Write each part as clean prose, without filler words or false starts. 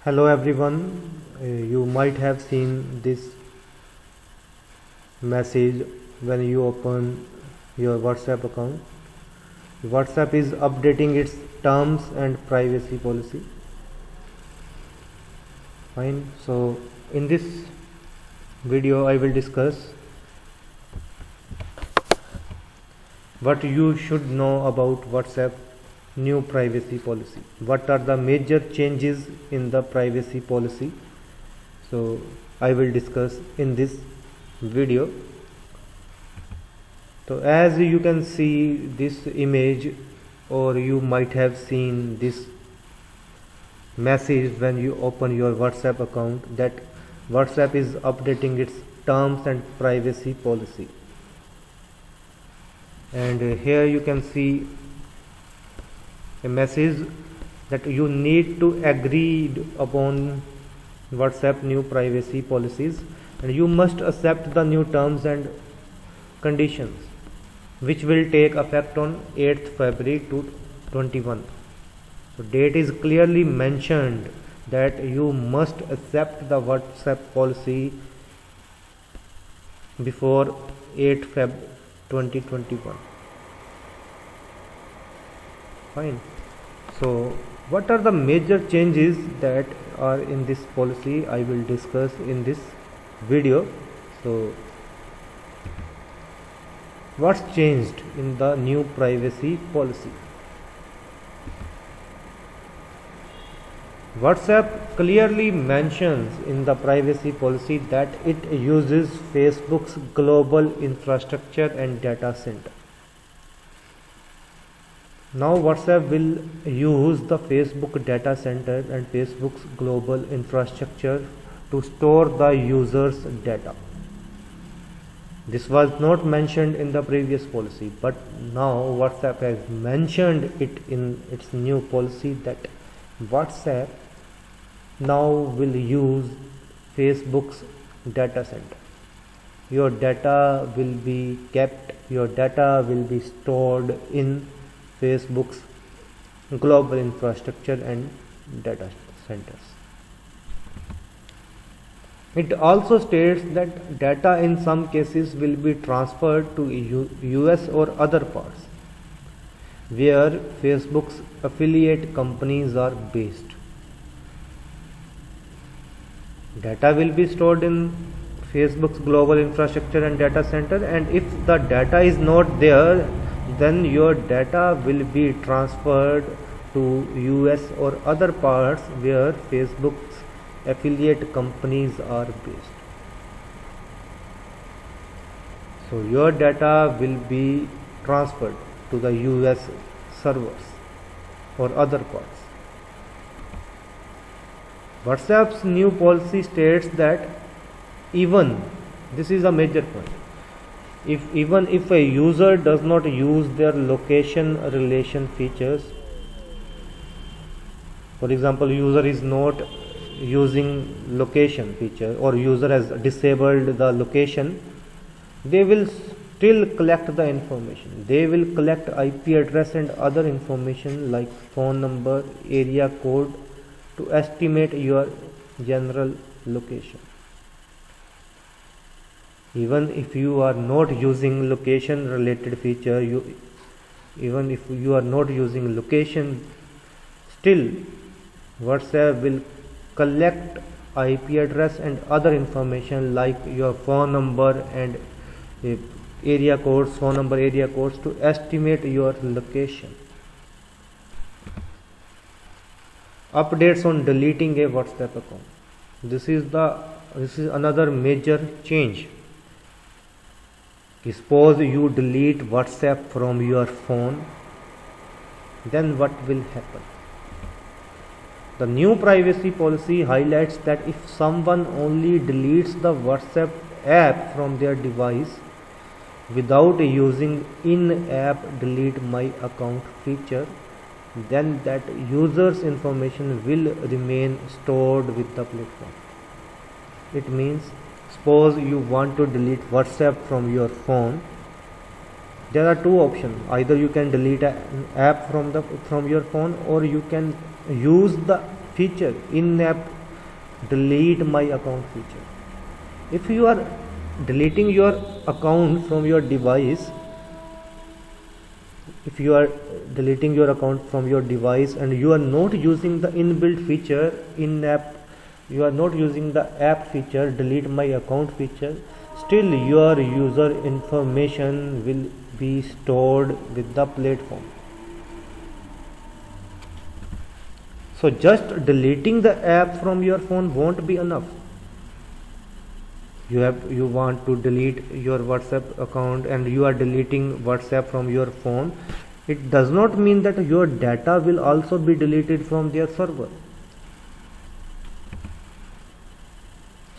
Hello everyone. You might have seen this message when you open your WhatsApp account. WhatsApp is updating its terms and privacy policy. Fine. So in this video I will discuss what you should know about WhatsApp new privacy policy. What are the major changes in the privacy policy? So I will discuss in this video. So as you can see this image, or you might have seen this message when you open your WhatsApp account, that WhatsApp is updating its terms and privacy policy. And here you can see a message that you need to agree upon WhatsApp new privacy policies, and you must accept the new terms and conditions which will take effect on 8th February 2021. So date is clearly mentioned that you must accept the WhatsApp policy before 8th Feb 2021. Fine. So what are the major changes that are in this policy? I will discuss in this video. So what's changed in the new privacy policy? WhatsApp clearly mentions in the privacy policy that it uses Facebook's global infrastructure and data center. Now WhatsApp will use the Facebook data center and Facebook's global infrastructure to store the user's data. This was not mentioned in the previous policy, but now WhatsApp has mentioned it in its new policy that WhatsApp now will use Facebook's data center. Your data will be kept, your data will be stored in Facebook's global infrastructure and data centers. It also states that data in some cases will be transferred to US or other parts where Facebook's affiliate companies are based. Data will be stored in Facebook's global infrastructure and data center, and if the data is not there, then your data will be transferred to US or other parts where Facebook's affiliate companies are based. So your data will be transferred to the US servers or other parts. WhatsApp's new policy states that this is a major point, even if a user does not use their location relation features, for example, user is not using location feature or user has disabled the location, they will still collect the information. They will collect IP address and other information like phone number, area code to estimate your general location. Even if you are not using location related feature, even if you are not using location, still WhatsApp will collect IP address and other information like your phone number and area codes, phone number, area codes to estimate your location. Updates on deleting a WhatsApp account. This is another major change. Suppose you delete WhatsApp from your phone, then what will happen? The new privacy policy highlights that if someone only deletes the WhatsApp app from their device without using in-app delete my account feature, then that user's information will remain stored with the platform. It means, suppose you want to delete WhatsApp from your phone, there are two options. Either you can delete an app from your phone, or you can use the feature in-app delete my account feature. If you are deleting your account from your device, if you are deleting your account from your device and you are not using the inbuilt feature in app, you are not using the app feature, delete my account feature, still your user information will be stored with the platform. So just deleting the app from your phone won't be enough. You want to delete your WhatsApp account and you are deleting WhatsApp from your phone. It does not mean that your data will also be deleted from their server.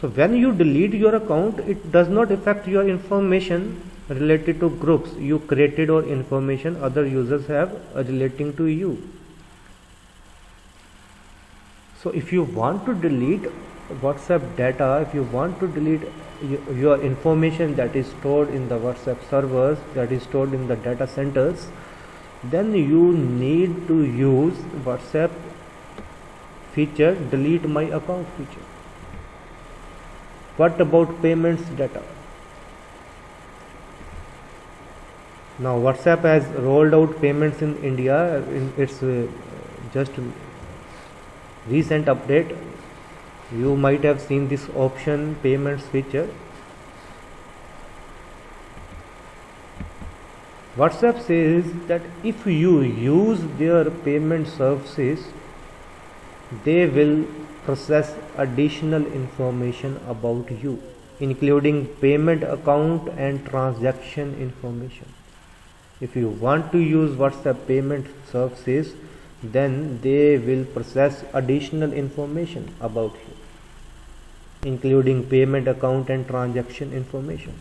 So when you delete your account, it does not affect your information related to groups you created or information other users have relating to you. So if you want to delete WhatsApp data, if you want to delete your information that is stored in the WhatsApp servers, that is stored in the data centers, then you need to use WhatsApp feature, delete my account feature. What about payments data? Now WhatsApp has rolled out payments in India in its just recent update. You might have seen this option, payments feature. WhatsApp says that if you use their payment services, they will process additional information about you, including payment account and transaction information. If you want to use WhatsApp payment services, then they will process additional information about you, including payment account and transaction information.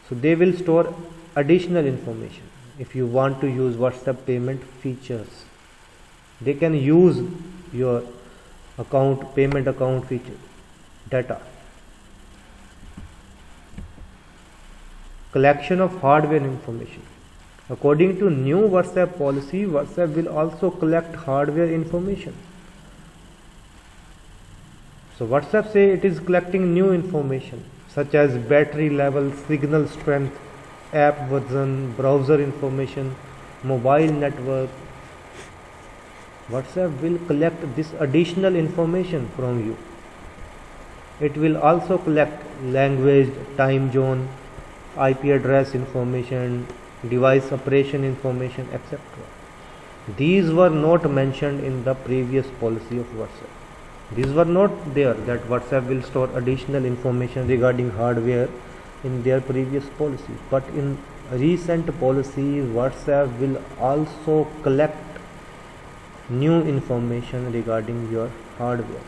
So they will store additional information. If you want to use WhatsApp payment features, they can use your account, payment account feature data. Collection of hardware information. According to new WhatsApp policy, WhatsApp will also collect hardware information. So WhatsApp say it is collecting new information such as battery level, signal strength, app version, browser information, mobile network. WhatsApp will collect this additional information from you. It will also collect language, time zone, IP address information, device operation information, etc. These were not mentioned in the previous policy of WhatsApp. These were not there, that WhatsApp will store additional information regarding hardware in their previous policy. But in recent policy, WhatsApp will also collect new information regarding your hardware.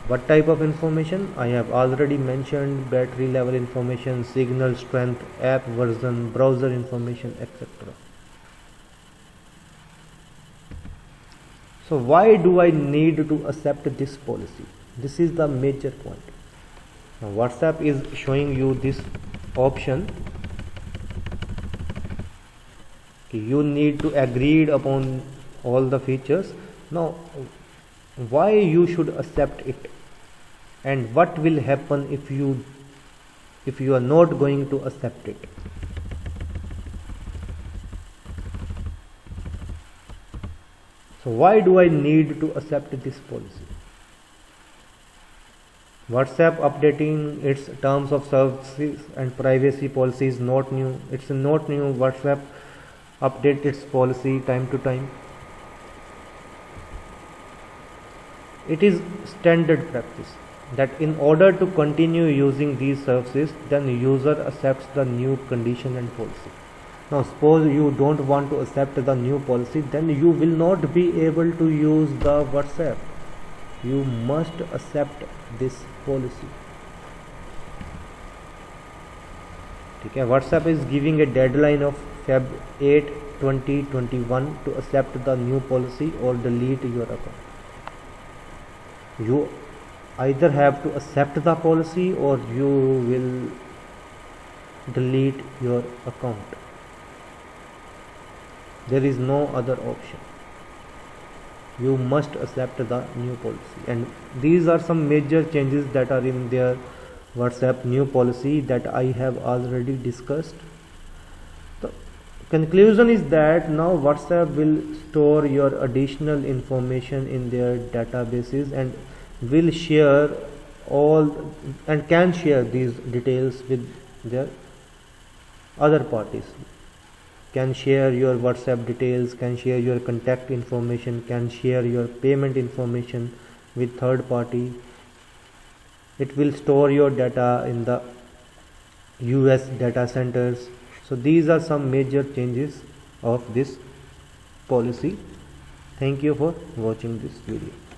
What type of information? I have already mentioned: battery level information, signal strength, app version, browser information, etc. So why do I need to accept this policy? This is the major point. Now WhatsApp is showing you this option. You need to agree upon all the features. Now why you should accept it, and what will happen if you are not going to accept it? So why do I need to accept this policy? WhatsApp updating its terms of services and privacy policy is not new. It's not new. WhatsApp updates its policy time to time. It is standard practice that in order to continue using these services, then the user accepts the new condition and policy. Now suppose you don't want to accept the new policy, then you will not be able to use the WhatsApp. You must accept this policy. Okay, WhatsApp is giving a deadline of Feb 8, 2021 to accept the new policy or delete your account. You either have to accept the policy or you will delete your account. There is no other option. you must accept the new policy. And these are some major changes that are in their WhatsApp new policy that I have already discussed. The conclusion is that now WhatsApp will store your additional information in their databases and will share all and can share these details with their other parties, can share your WhatsApp details, can share your contact information, can share your payment information with third party. It will store your data in the US data centers. So these are some major changes of this policy. Thank you for watching this video.